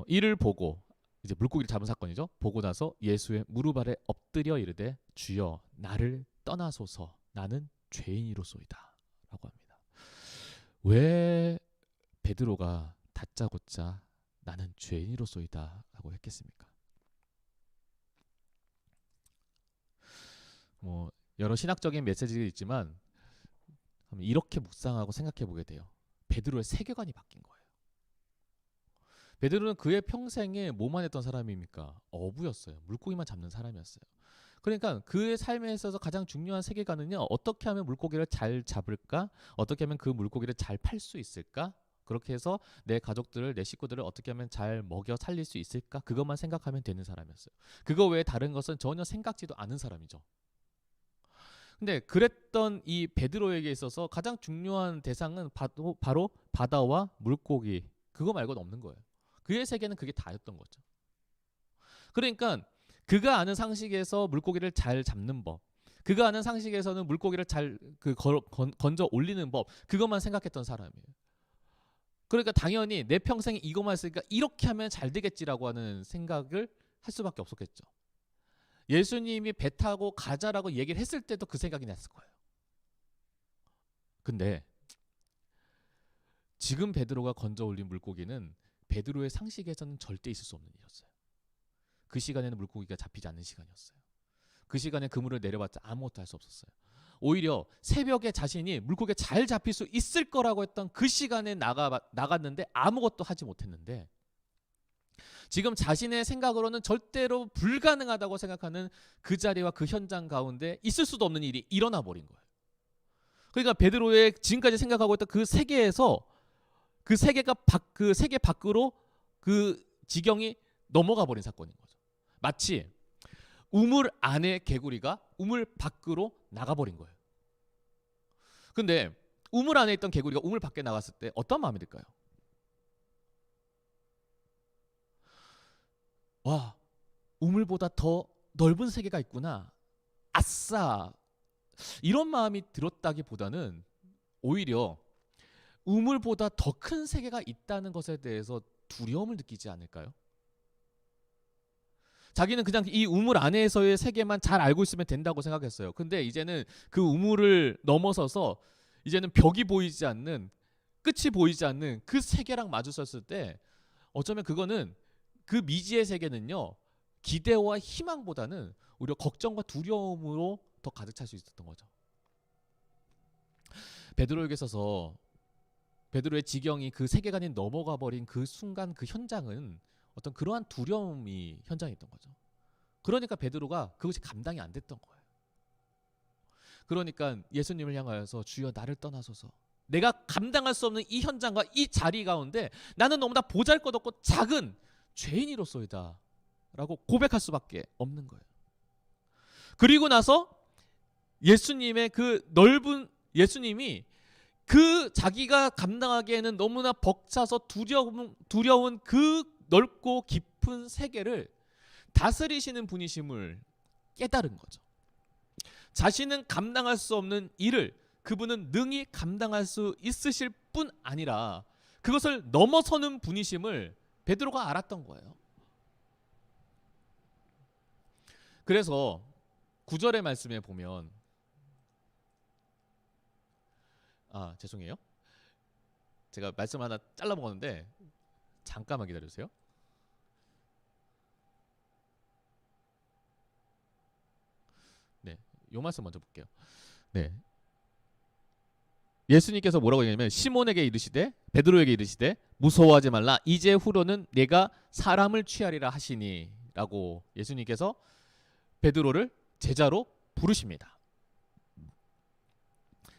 이를 보고 이제 물고기를 잡은 사건이죠. 보고 나서 예수의 무릎 아래 엎드려 이르되 주여 나를 떠나소서 나는 죄인이로소이다 라고 합니다. 왜 베드로가 다짜고짜 나는 죄인이로소이다 라고 했겠습니까? 여러 신학적인 메시지가 있지만 이렇게 묵상하고 생각해 보게 돼요. 베드로의 세계관이 바뀐 거예요. 베드로는 그의 평생에 뭐만 했던 사람입니까? 어부였어요. 물고기만 잡는 사람이었어요. 그러니까 그의 삶에 있어서 가장 중요한 세계관은요. 어떻게 하면 물고기를 잘 잡을까? 어떻게 하면 그 물고기를 잘 팔 수 있을까? 그렇게 해서 내 가족들을, 내 식구들을 어떻게 하면 잘 먹여 살릴 수 있을까? 그것만 생각하면 되는 사람이었어요. 그거 외에 다른 것은 전혀 생각지도 않은 사람이죠. 근데 그랬던 이 베드로에게 있어서 가장 중요한 대상은 바로 바다와 물고기, 그거 말고는 없는 거예요. 그의 세계는 그게 다였던 거죠. 그러니까 그가 아는 상식에서 물고기를 잘 잡는 법, 그가 아는 상식에서는 물고기를 잘 건져 올리는 법, 그것만 생각했던 사람이에요. 그러니까 당연히 내 평생에 이것만 했으니까 이렇게 하면 잘 되겠지라고 하는 생각을 할 수밖에 없었겠죠. 예수님이 배 타고 가자라고 얘기를 했을 때도 그 생각이 났을 거예요. 근데 지금 베드로가 건져 올린 물고기는 베드로의 상식에서는 절대 있을 수 없는 일이었어요. 그 시간에는 물고기가 잡히지 않는 시간이었어요. 그 시간에 그물을 내려봤자 아무것도 할 수 없었어요. 오히려 새벽에 자신이 물고기가 잘 잡힐 수 있을 거라고 했던 그 시간에 나갔는데 아무것도 하지 못했는데 지금 자신의 생각으로는 절대로 불가능하다고 생각하는 그 자리와 그 현장 가운데 있을 수도 없는 일이 일어나 버린 거예요. 그러니까 베드로의 지금까지 생각하고 있던 그 세계에서 그 세계 밖으로 그 지경이 넘어가 버린 사건인 거죠. 마치 우물 안에 개구리가 우물 밖으로 나가 버린 거예요. 근데 우물 안에 있던 개구리가 우물 밖에 나갔을 때 어떤 마음이 들까요? 와, 우물보다 더 넓은 세계가 있구나. 아싸. 이런 마음이 들었다기보다는 오히려 우물보다 더 큰 세계가 있다는 것에 대해서 두려움을 느끼지 않을까요? 자기는 그냥 이 우물 안에서의 세계만 잘 알고 있으면 된다고 생각했어요. 근데 이제는 그 우물을 넘어서서 이제는 벽이 보이지 않는, 끝이 보이지 않는 그 세계랑 마주쳤을 때 어쩌면 그거는 그 미지의 세계는요, 기대와 희망보다는 오히려 걱정과 두려움으로 더 가득 찰 수 있었던 거죠. 베드로에게 있어서 베드로의 지경이 그 세계관이 넘어가 버린 그 순간 그 현장은 어떤 그러한 두려움이 현장이었던 거죠. 그러니까 베드로가 그것이 감당이 안 됐던 거예요. 그러니까 예수님을 향하여서 주여 나를 떠나소서, 내가 감당할 수 없는 이 현장과 이 자리 가운데 나는 너무나 보잘것없고 작은 죄인이로소이다 라고 고백할 수밖에 없는 거예요. 그리고 나서 예수님이 그 자기가 감당하기에는 너무나 벅차서 두려운 그 넓고 깊은 세계를 다스리시는 분이심을 깨달은 거죠. 자신은 감당할 수 없는 일을 그분은 능히 감당할 수 있으실 뿐 아니라 그것을 넘어서는 분이심을 베드로가 알았던 거예요. 그래서 9절의 말씀에 보면 죄송해요. 제가 말씀 하나 잘라 먹었는데 잠깐만 기다려 주세요. 네. 요 말씀 먼저 볼게요. 네. 예수님께서 뭐라고 얘기하냐면 시몬에게 이르시되 베드로에게 이르시되 무서워하지 말라 이제 후로는 내가 사람을 취하리라 하시니라고 예수님께서 베드로를 제자로 부르십니다.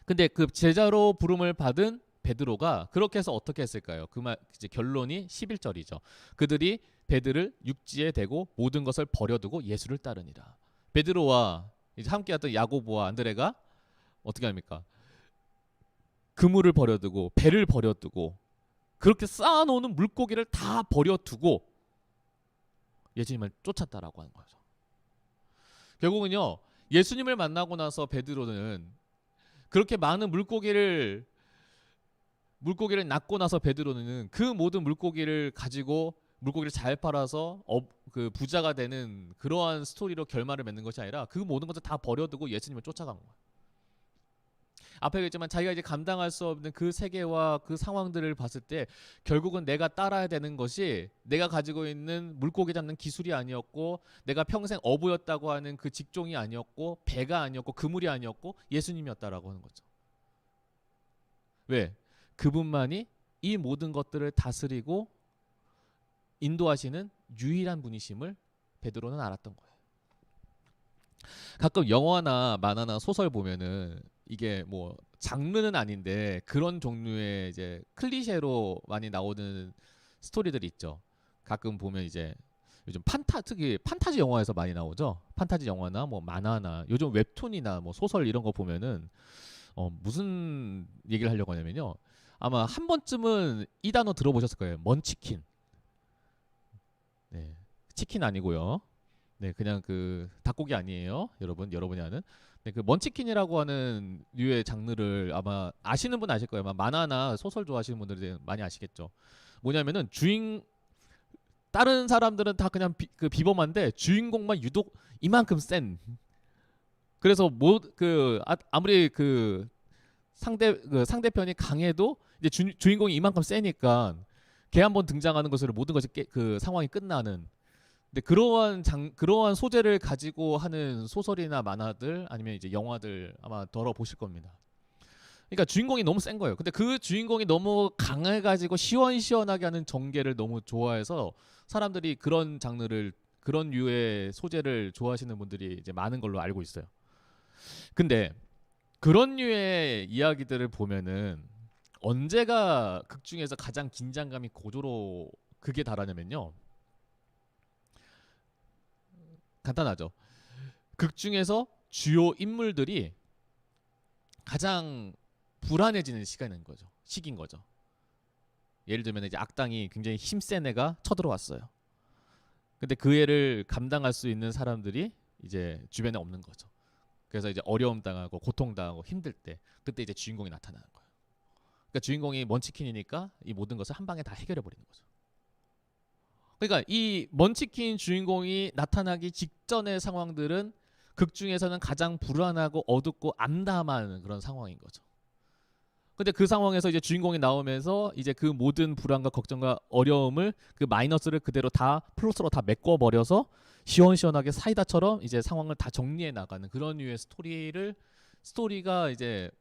근데 그 제자로 부름을 받은 베드로가 그렇게 해서 어떻게 했을까요? 그 말 이제 결론이 11절이죠. 그들이 베드를 육지에 대고 모든 것을 버려두고 예수를 따르니라. 베드로와 이제 함께했던 야고보와 안드레가 어떻게 합니까? 그물을 버려두고 배를 버려두고 그렇게 쌓아놓는 물고기를 다 버려두고 예수님을 쫓았다라고 하는 거죠. 결국은요, 예수님을 만나고 나서 베드로는 그렇게 많은 물고기를 낚고 나서 베드로는 그 모든 물고기를 가지고 물고기를 잘 팔아서 그 부자가 되는 그러한 스토리로 결말을 맺는 것이 아니라 그 모든 것을 다 버려두고 예수님을 쫓아간 거예요. 앞에 얘기했지만 자기가 이제 감당할 수 없는 그 세계와 그 상황들을 봤을 때 결국은 내가 따라야 되는 것이 내가 가지고 있는 물고기 잡는 기술이 아니었고 내가 평생 어부였다고 하는 그 직종이 아니었고 배가 아니었고 그물이 아니었고 예수님이었다라고 하는 거죠. 왜? 그분만이 이 모든 것들을 다스리고 인도하시는 유일한 분이심을 베드로는 알았던 거예요. 가끔 영화나 만화나 소설 보면은 이게 뭐 장르는 아닌데 그런 종류의 이제 클리셰로 많이 나오는 스토리들이 있죠. 가끔 보면 이제 요즘 특히 판타지 영화에서 많이 나오죠. 판타지 영화나 뭐 만화나 요즘 웹툰이나 뭐 소설 이런 거 보면은 무슨 얘기를 하려고 하냐면요. 아마 한 번쯤은 이 단어 들어보셨을 거예요. 먼치킨. 네, 치킨 아니고요. 네, 그냥 그 닭고기 아니에요, 여러분이 아는. 네, 그 먼치킨이라고 하는 류의 장르를 아마 아시는 분 아실 거예요. 아마 만화나 소설 좋아하시는 분들이 많이 아시겠죠. 뭐냐면은 다른 사람들은 다 그냥 비범한데 주인공만 유독 이만큼 센. 그래서 아무리 그 상대편이 강해도 이제 주인공이 이만큼 세니까 걔 한번 등장하는 것으로 모든 것이 그 상황이 끝나는. 근데 그러한 소재를 가지고 하는 소설이나 만화들 아니면 이제 영화들 아마 덜어 보실 겁니다. 그러니까 주인공이 너무 센 거예요. 근데 그 주인공이 너무 강해가지고 시원시원하게 하는 전개를 너무 좋아해서 사람들이 그런 장르를 그런 류의 소재를 좋아하시는 분들이 이제 많은 걸로 알고 있어요. 근데 그런 류의 이야기들을 보면은 언제가 극 중에서 가장 긴장감이 고조로 극에 달하냐면요. 간단하죠. 극 중에서 주요 인물들이 가장 불안해지는 시기인 거죠. 예를 들면 이제 악당이 굉장히 힘센 애가 쳐들어왔어요. 근데 그 애를 감당할 수 있는 사람들이 이제 주변에 없는 거죠. 그래서 이제 어려움 당하고 고통 당하고 힘들 때 그때 이제 주인공이 나타나는 거예요. 그러니까 주인공이 먼치킨이니까 이 모든 것을 한 방에 다 해결해 버리는 거죠. 그러니까 이 먼치킨 주인공이 나타나기 직전의 상황들은 극 중에서는 가장 불안하고 어둡고 암담한 그런 상황인 거죠. 근데 그 상황에서 이제 주인공이 나오면서 이제 그 모든 불안과 걱정과 어려움을 그 마이너스를 그대로 다 플러스로 다 메꿔 버려서 시원시원하게 사이다처럼 이제 상황을 다 정리해 나가는 그런 류의 스토리가 이제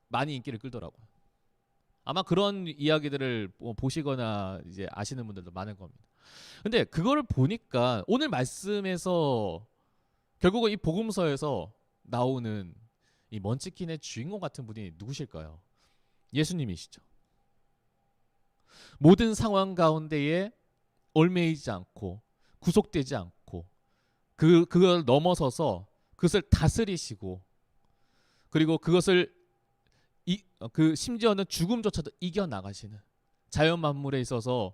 많이 인기를 끌더라고요. 아마 그런 이야기들을 보시거나 이제 아시는 분들도 많을 겁니다. 근데 그거를 보니까 오늘 말씀에서 결국은 이 복음서에서 나오는 이 먼치킨의 주인공 같은 분이 누구실까요? 예수님이시죠. 모든 상황 가운데에 얽매이지 않고 구속되지 않고 그걸 넘어서서 그것을 다스리시고 그리고 그것을 심지어는 죽음조차도 이겨 나가시는 자연 만물에 있어서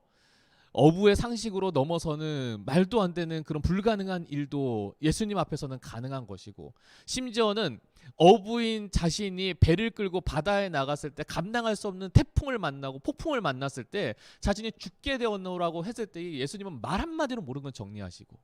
어부의 상식으로 넘어서는 말도 안 되는 그런 불가능한 일도 예수님 앞에서는 가능한 것이고 심지어는 어부인 자신이 배를 끌고 바다에 나갔을 때 감당할 수 없는 태풍을 만나고 폭풍을 만났을 때 자신이 죽게 되었노라고 했을 때 예수님은 말 한마디로 모든 걸 정리하시고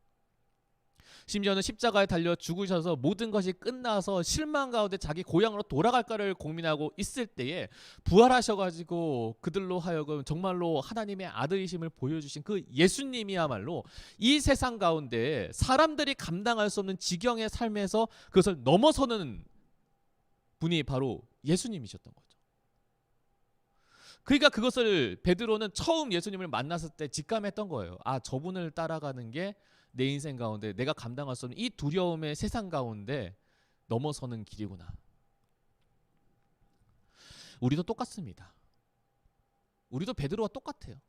심지어는 십자가에 달려 죽으셔서 모든 것이 끝나서 실망 가운데 자기 고향으로 돌아갈까를 고민하고 있을 때에 부활하셔가지고 그들로 하여금 정말로 하나님의 아들이심을 보여주신 그 예수님이야말로 이 세상 가운데 사람들이 감당할 수 없는 지경의 삶에서 그것을 넘어서는 분이 바로 예수님이셨던 거죠. 그러니까 그것을 베드로는 처음 예수님을 만났을 때 직감했던 거예요. 아, 저분을 따라가는 게 내 인생 가운데 내가 감당할 수 없는 이 두려움의 세상 가운데 넘어서는 길이구나. 우리도 똑같습니다. 우리도 베드로와 똑같아요.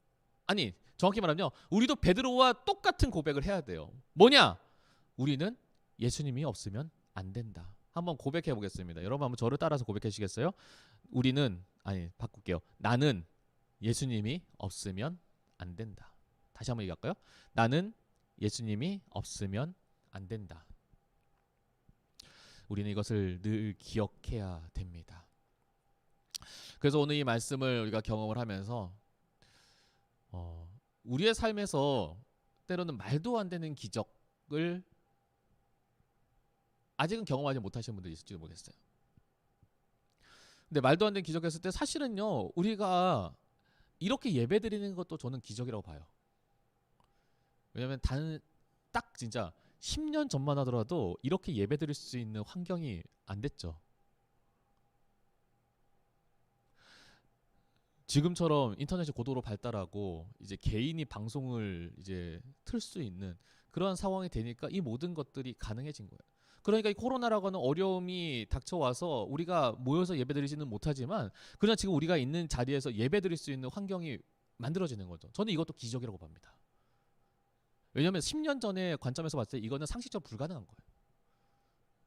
아니, 정확히 말하면 우리도 베드로와 똑같은 고백을 해야 돼요. 뭐냐? 우리는 예수님이 없으면 안 된다. 한번 고백해 보겠습니다. 여러분 한번 저를 따라서 고백해 주시겠어요? 바꿀게요. 나는 예수님이 없으면 안 된다. 다시 한번 얘기할까요? 나는 예수님이 없으면 안 된다. 우리는 이것을 늘 기억해야 됩니다. 그래서 오늘 이 말씀을 우리가 경험을 하면서 우리의 삶에서 때로는 말도 안 되는 기적을 아직은 경험하지 못하신 분들이 있을지도 모르겠어요. 근데 말도 안 되는 기적했을 때 사실은요, 우리가 이렇게 예배드리는 것도 저는 기적이라고 봐요. 왜냐하면 딱 진짜 10년 전만 하더라도 이렇게 예배드릴 수 있는 환경이 안 됐죠. 지금처럼 인터넷이 고도로 발달하고 이제 개인이 방송을 이제 틀 수 있는 그런 상황이 되니까 이 모든 것들이 가능해진 거예요. 그러니까 이 코로나라고 하는 어려움이 닥쳐와서 우리가 모여서 예배드리지는 못하지만 그냥 지금 우리가 있는 자리에서 예배드릴 수 있는 환경이 만들어지는 거죠. 저는 이것도 기적이라고 봅니다. 왜냐하면 10년 전의 관점에서 봤을 때 이거는 상식적으로 불가능한 거예요.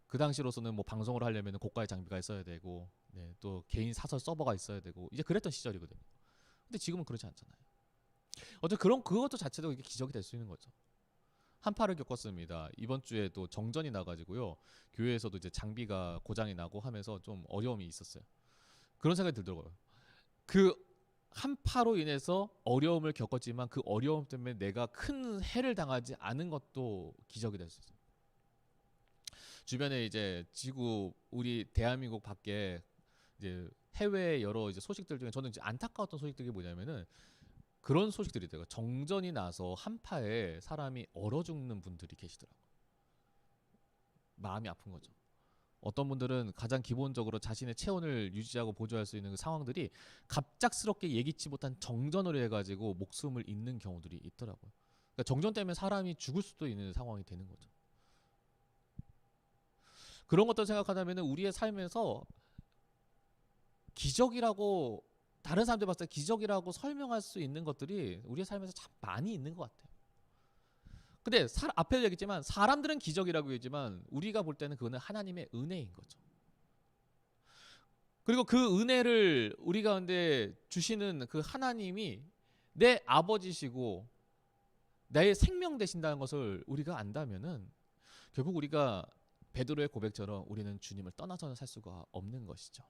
그 당시로서는 뭐 방송을 하려면 고가의 장비가 있어야 되고, 네, 또 개인 사설 서버가 있어야 되고, 이제 그랬던 시절이거든요. 근데 지금은 그렇지 않잖아요. 어쨌든 그것도 자체도 이게 기적이 될 수 있는 거죠. 한파를 겪었습니다. 이번 주에도 정전이 나가지고요, 교회에서도 이제 장비가 고장이 나고 하면서 좀 어려움이 있었어요. 그런 생각이 들더라고요. 그 한파로 인해서 어려움을 겪었지만 그 어려움 때문에 내가 큰 해를 당하지 않은 것도 기적이 될 수 있어요. 주변에 이제 지구 우리 대한민국 밖에 이제 해외 여러 이제 소식들 중에 저는 이제 안타까웠던 소식들이 뭐냐면은 그런 소식들이 있더라고요. 정전이 나서 한파에 사람이 얼어 죽는 분들이 계시더라고요. 마음이 아픈 거죠. 어떤 분들은 가장 기본적으로 자신의 체온을 유지하고 보조할 수 있는 그 상황들이 갑작스럽게 예기치 못한 정전으로 해가지고 목숨을 잃는 경우들이 있더라고요. 그러니까 정전 때문에 사람이 죽을 수도 있는 상황이 되는 거죠. 그런 것들 생각하자면 우리의 삶에서 기적이라고 다른 사람들 봤을 때 기적이라고 설명할 수 있는 것들이 우리의 삶에서 참 많이 있는 것 같아요. 근데 앞에도 얘기했지만 사람들은 기적이라고 얘기했지만 우리가 볼 때는 그거는 하나님의 은혜인 거죠. 그리고 그 은혜를 우리 가운데 주시는 그 하나님이 내 아버지시고 내 생명 되신다는 것을 우리가 안다면은 결국 우리가 베드로의 고백처럼 우리는 주님을 떠나서는 살 수가 없는 것이죠.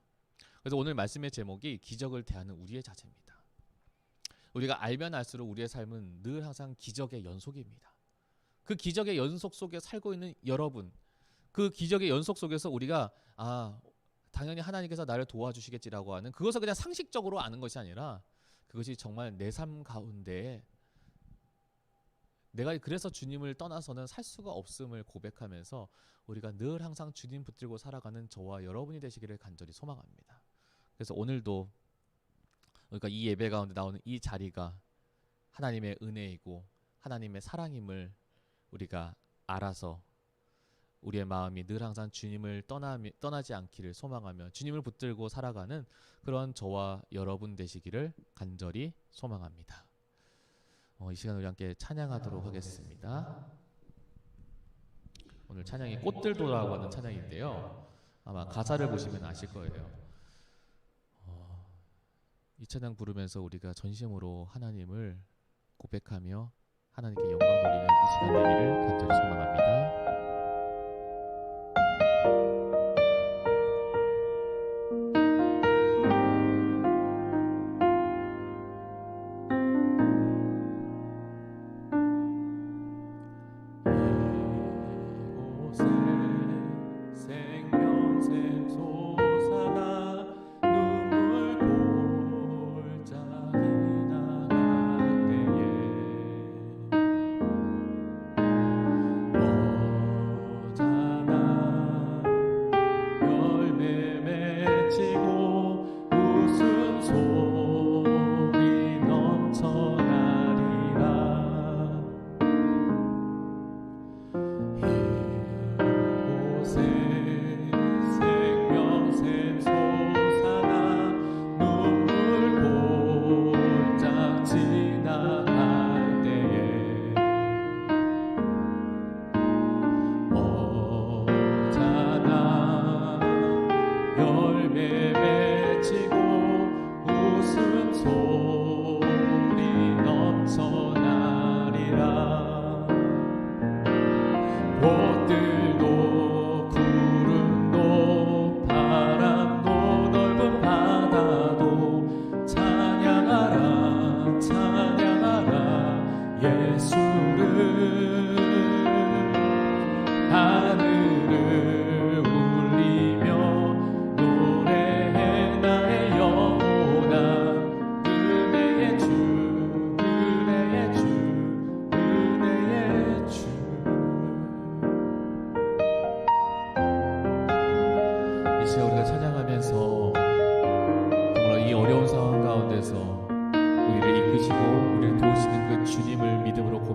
그래서 오늘 말씀의 제목이 기적을 대하는 우리의 자세입니다. 우리가 알면 알수록 우리의 삶은 늘 항상 기적의 연속입니다. 그 기적의 연속 속에 살고 있는 여러분, 그 기적의 연속 속에서 우리가 당연히 하나님께서 나를 도와주시겠지라고 하는 그것을 그냥 상식적으로 아는 것이 아니라 그것이 정말 내 삶 가운데 내가 그래서 주님을 떠나서는 살 수가 없음을 고백하면서 우리가 늘 항상 주님 붙들고 살아가는 저와 여러분이 되시기를 간절히 소망합니다. 그래서 오늘도 그러니까 이 예배 가운데 나오는 이 자리가 하나님의 은혜이고 하나님의 사랑임을 우리가 알아서 우리의 마음이 늘 항상 주님을 떠나지 않기를 소망하며 주님을 붙들고 살아가는 그런 저와 여러분 되시기를 간절히 소망합니다. 이 시간 우리 함께 찬양하도록 하겠습니다. 오늘 찬양이 꽃들도라고 하는 찬양인데요. 아마 가사를 보시면 아실 거예요. 이 찬양 부르면서 우리가 전심으로 하나님을 고백하며 하나님께 영광 돌리는 이 시간 되기를 간절히 소망합니다.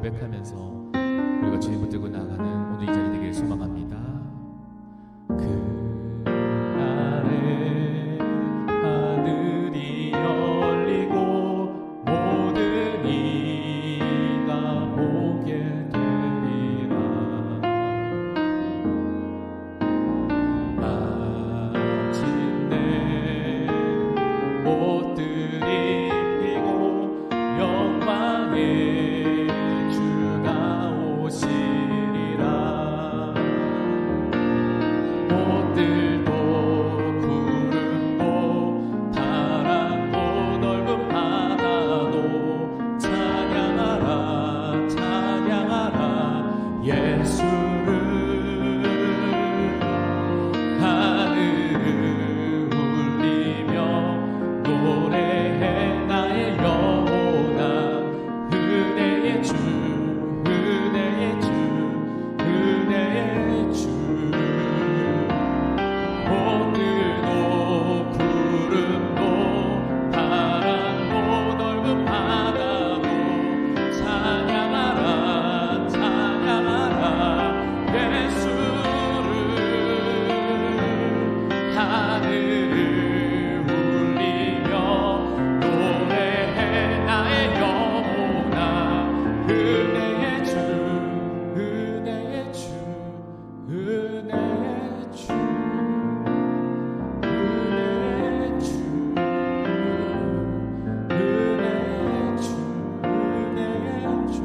고백하면서 우리가 주님 붙들고 나가는 오늘 이 자리 되기를 소망합니다. 그 날에 하늘이 열리고 모든 이가 보게 되리라. 마침내 꽃들이 피고 영광의 주가 오시리라. 꽃들도 구름도 바람도 넓은 바다도 찬양하라 찬양하라 예수를. 하늘을 울리며 노래해 나의 영혼아. 은혜의 주 은혜의 주 은혜의 주. 꽃들도 구름도 바람도 넓은 바다도 찬양하라 찬양하라 예수를. 하늘을 울리며 노래해 나의 영혼아. 은혜의 주 은혜의 주 은혜의 주 은혜의 주 은혜의 주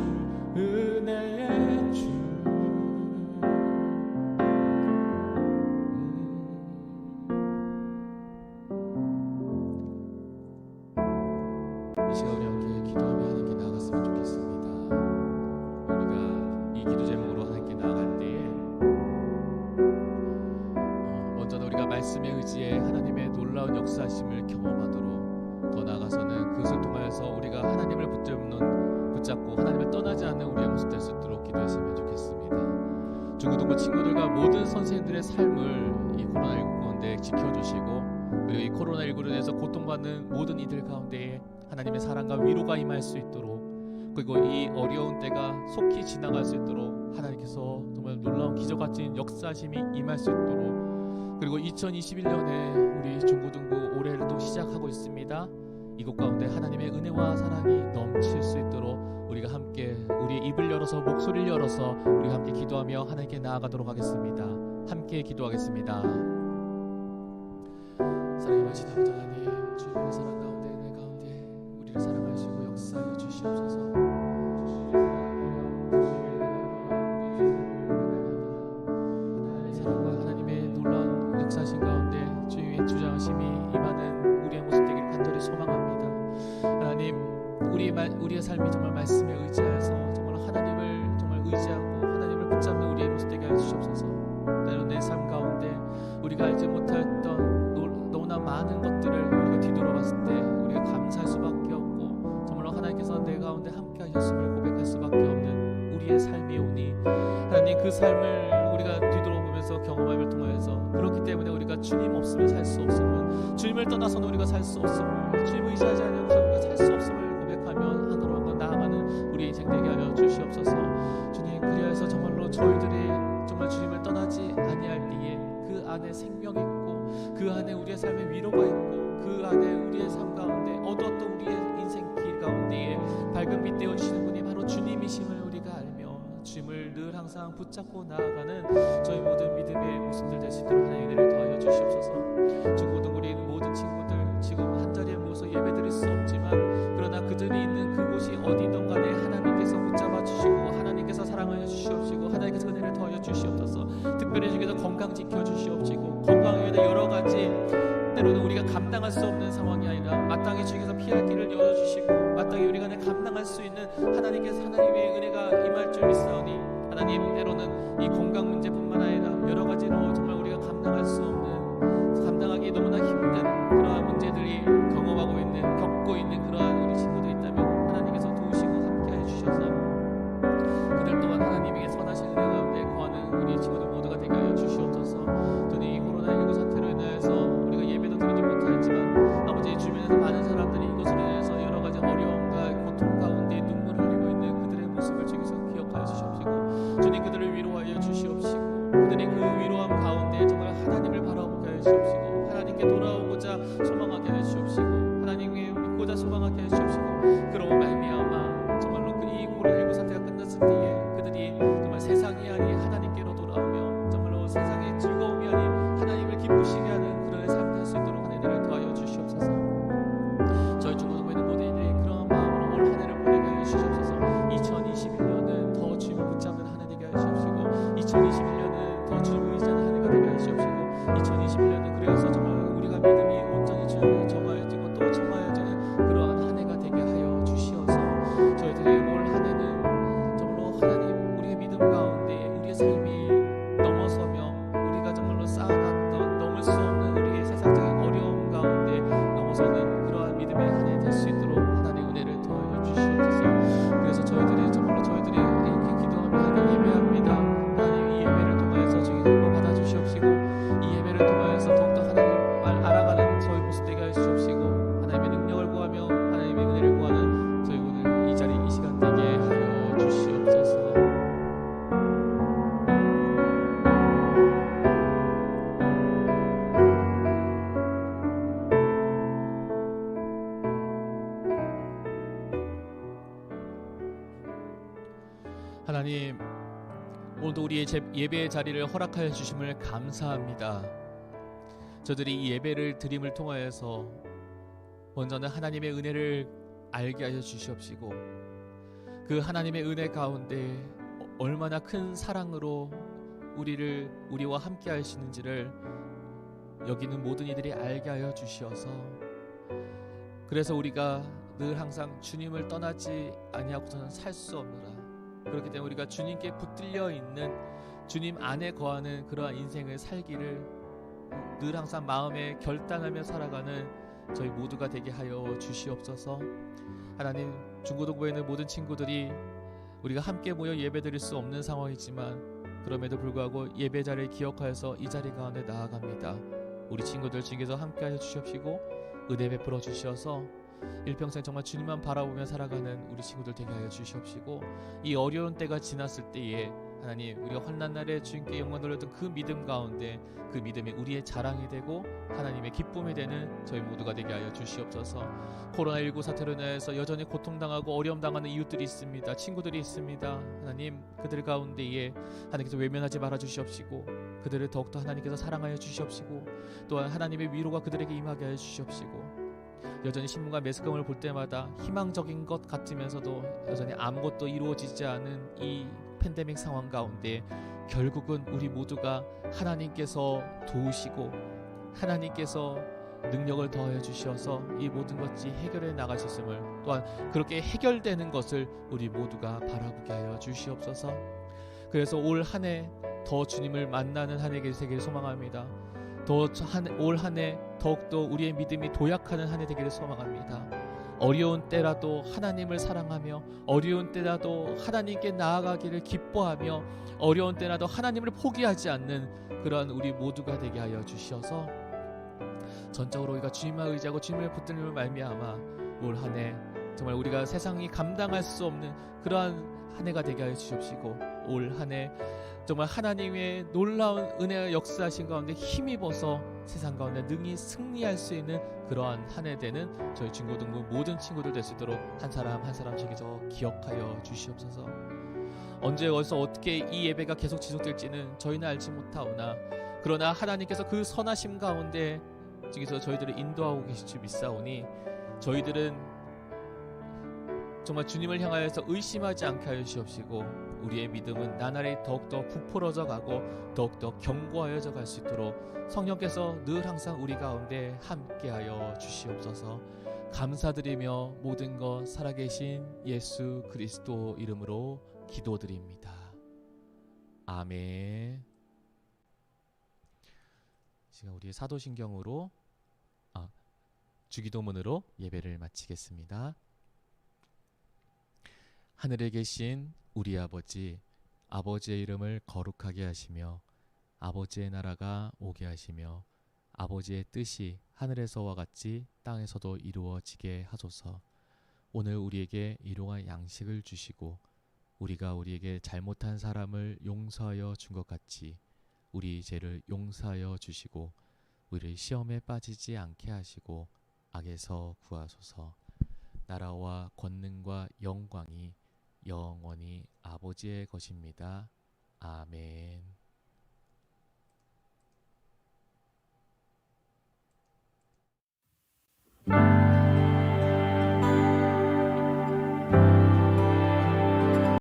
은혜의 주. 이 시간 우리 함께 기도하며 하나님께 나아갔으면 좋겠습니다. 우리가 이 기도 제목으로 하나님께 나아갈 때에 먼저는 우리가 말씀에 의지해 하나님의 놀라운 역사심을 경험하도록, 더 나아가서는 그것을 통하여서 우리가 하나님을 붙잡고 하나님을 떠나지 않는 우리의 모습 될 수 있도록 기도했으면 좋겠습니다. 중고등부 친구들과 모든 선생님들의 삶을 이 코로나19 가운데 지켜주시고, 그리고 이 코로나19로 인해서 고통받는 모든 이들 가운데에 하나님의 사랑과 위로가 임할 수 있도록, 그리고 이 어려운 때가 속히 지나갈 수 있도록 하나님께서 정말 놀라운 기적같은 역사심이 임할 수 있도록, 그리고 2021년에 우리 중고등부 올해를 또 시작하고 있습니다. 이곳 가운데 하나님의 은혜와 사랑이 넘칠 수 있도록 우리가 함께 우리의 입을 열어서 목소리를 열어서 우리가 함께 기도하며 하나님께 나아가도록 하겠습니다. 함께 기도하겠습니다. 사랑하신 아버지 하나님, 주님의 사랑 가운데 은혜 가운데 우리를 사랑하시고 역사하여 주시옵소서. 사랑과 하나님의 놀라운 역사신 가운데 주님의 주장하심이 임하는 우리의 모습 되기를 간절히 소망합니다. 하나님, 우리의 삶이 정말 말씀에 의지하여서 정말 하나님을 정말 의지하고 하나님을 붙잡는 우리의 모습 되게 하여 주시옵소서. 때로 내 삶 가운데 우리가 알지 못했던 너무나 많은 것들을 우리가 뒤돌아봤을 때 우리가 감사할 수밖에 없고, 정말로 하나님께서 내 가운데 함께 하셨음을 고백할 수밖에 없는 우리의 삶이 오니, 하나님 그 삶을 우리가 뒤돌아보면서 경험함을 통하여서, 그렇기 때문에 우리가 주님 없으면 살 수 없음을, 주님을 떠나서는 우리가 살 수 없음을, 주님을 의지하지 않으면서 우리가 살 수 없음을 고백하며 하나로 한 번 나아가는 우리의 인생 되게 하여 주시옵소서. 주님, 그리하여서 정말로 저희들이 정말 주님을 떠나지 아니할 때에 그 안에 생명이 있고, 그 안에 우리의 삶의 위로가 있고, 그 안에 우리의 삶 가운데 어두웠던 우리의 인생 길 가운데에 밝은 빛 되어주시는 분이 바로 주님이심을 우리가 알며 주님을 늘 항상 붙잡고 나아가는 저희 모든 믿음의 모습들 될 수 있도록 하나님의 은혜를 더하여 주시옵소서. 중고등 우리 모든 친구들 지금 한자리에 모여서 예배드릴 수 없지만, 그러나 그들이 있는 그곳이 어디든 간에 하나님께서 붙잡아 주시고 하나님께서 사랑하여 주시옵시고 하나님께서 은혜를 더하여 주시옵소서. 특별히 중에서 건강 지켜 주시옵시고, 건강에 대한 여러 가지 때로는 우리가 감당할 수 없는 상황이 아니라 마땅히 주께서 피할 길을 열어주시고, 마땅히 우리가 감당할 수 있는 하나님께서 하나님의 은혜가 임할 줄 믿사오니, 하나님 때로는 이 건강 문제뿐만 아니라 여러 가지로 정말 우리가 감당할 수 없는, 감당하기 너무나 힘든 그러한 문제들이 경험하고 있는, 겪고 있는 그러한 우리 친구들이 있다면 하나님께서 도우시고 함께해 주셔서 그들 또한 하나님에게 선하신 은혜 가운데 거하는 우리 친구들 모두가 되게 하여 주시옵소서. 또는 이 코로나19 사태로 인하여서 우리가 예배도 드리지 못하였지만 아버지 주변에서 많은 사람들이 이것으로 인해서 여러 가지 어려움과 고통 가운데 눈물을 흘리고 있는 그들의 모습을 주께서 허락해 주시옵시고 그로 말미암아 정말로 이 코로나19 사태가 끝났을 때에 그들이 정말 세상이 아닌 하나님께로 돌아오며 정말로 세상의 즐거움이 아닌 하나님을 기쁘시게 하는 그런 삶이 될 수 있도록 하나님을 도와여 주시옵소서. 저희 중고등부에 있는 모든 이들이 그런 마음으로 올 한 해를 보내게 하여 주시옵소서. 2021년은 더 주님을 붙잡는 한 해 되게 하여 주시옵시고 2021년은 더 주님을 의지하는 한 해가 되게 하여 주시옵시고 2021년은 그래서 정말 우리가 믿음이 온전히 주님을 정하여지고 또 정하여지는 그러한 한 해가 되게 하여 주시어서 저희들의 올 한 해는 정말로 하나님 우리의 믿음 가운데 우리의 삶이 넘어서며 우리가 정말로 쌓아놨던 넘을 수 없는 우리의 세상적인 어려움 가운데 넘어서는 그러한 믿음의 한 해 될 수 있도록 하나님의 은혜를 더하여 주시옵소서. 그래서 저희들이 정말로 저희들이 이렇게 기도하며 하나님 예배합니다. 하나님 이 예배를 통하여서 저희 기도 받아주시옵시고 이 예배를 통하여서 더욱더 하나님 말 알아가는 저희 모습 되게 하여 주시옵시고 하나님의 능력을 구하며 하나님의 은혜를 구하는 저희 오늘 이 자리 이 시간 되게 하여 주시옵소서. 하나님 오늘도 우리의 예배의 자리를 허락하여 주심을 감사합니다. 저들이 이 예배를 드림을 통하여서 먼저는 하나님의 은혜를 알게 하여 주시옵시고 그 하나님의 은혜 가운데 얼마나 큰 사랑으로 우리와 함께 하시는지를 여기는 모든 이들이 알게 하여 주시어서 그래서 우리가 늘 항상 주님을 떠나지 아니하고서는 살 수 없노라. 그렇기 때문에 우리가 주님께 붙들려 있는 주님 안에 거하는 그러한 인생을 살기를 늘 항상 마음에 결단하며 살아가는 저희 모두가 되게 하여 주시옵소서. 하나님 중고등부에 있는 모든 친구들이 우리가 함께 모여 예배드릴 수 없는 상황이지만 그럼에도 불구하고 예배 자리를 기억하여서 이 자리 가운데 나아갑니다. 우리 친구들 중에서 함께 하여 주시옵시고 은혜 베풀어 주시어서 일평생 정말 주님만 바라보며 살아가는 우리 친구들 되게 하여 주시옵시고 이 어려운 때가 지났을 때에 하나님 우리가 환난 날에 주님께 영광 돌렸던 그 믿음 가운데 그 믿음이 우리의 자랑이 되고 하나님의 기쁨이 되는 저희 모두가 되게 하여 주시옵소서. 코로나19 사태로 인해서 여전히 고통당하고 어려움당하는 이웃들이 있습니다. 친구들이 있습니다. 하나님 그들 가운데에 하나님께서 외면하지 말아 주시옵시고 그들을 더욱더 하나님께서 사랑하여 주시옵시고 또한 하나님의 위로가 그들에게 임하게 하여 주시옵시고 여전히 신문과 매스컴을 볼 때마다 희망적인 것 같으면서도 여전히 아무것도 이루어지지 않은 이 팬데믹 상황 가운데 결국은 우리 모두가 하나님께서 도우시고 하나님께서 능력을 더하여 주셔서 이 모든 것이 해결해 나가셨음을 또한 그렇게 해결되는 것을 우리 모두가 바라보게 하여 주시옵소서. 그래서 올 한 해 더 주님을 만나는 한 해 되기를 소망합니다. 올 한 해 더욱더 우리의 믿음이 도약하는 한 해 되기를 소망합니다. 어려운 때라도 하나님을 사랑하며 어려운 때라도 하나님께 나아가기를 기뻐하며 어려운 때라도 하나님을 포기하지 않는 그러한 우리 모두가 되게 하여 주셔서 전적으로 우리가 주님만 의지하고 주님을 붙들림을 말미암아 올 한 해 정말 우리가 세상이 감당할 수 없는 그러한 한 해가 되게 하여 주시옵시고 올 한 해 정말 하나님의 놀라운 은혜와 역사하신 가운데 힘입어서 세상 가운데 능히 승리할 수 있는 그러한 한 해 되는 저희 중고등부 모든 친구들 될 수 있도록 한 사람 한 사람씩에서 기억하여 주시옵소서. 언제 어디서 어떻게 이 예배가 계속 지속될지는 저희는 알지 못하오나 그러나 하나님께서 그 선하심 가운데 지금서 저희들을 인도하고 계실 줄 믿사오니 저희들은 정말 주님을 향하여서 의심하지 않게 하여 주시옵시고 우리의 믿음은 나날이 더욱더 부풀어져 가고 더욱더 견고하여져 갈 수 있도록 성령께서 늘 항상 우리 가운데 함께하여 주시옵소서. 감사드리며 모든 것 살아계신 예수 그리스도 이름으로 기도드립니다. 아멘. 지금 우리 사도신경으로 주기도문으로 예배를 마치겠습니다. 하늘에 계신 우리 아버지, 아버지의 이름을 거룩하게 하시며 아버지의 나라가 오게 하시며 아버지의 뜻이 하늘에서와 같이 땅에서도 이루어지게 하소서. 오늘 우리에게 일용할 양식을 주시고 우리가 우리에게 잘못한 사람을 용서하여 준 것 같이 우리 죄를 용서하여 주시고 우리를 시험에 빠지지 않게 하시고 악에서 구하소서. 나라와 권능과 영광이 영원히 아버지의 것입니다. 아멘.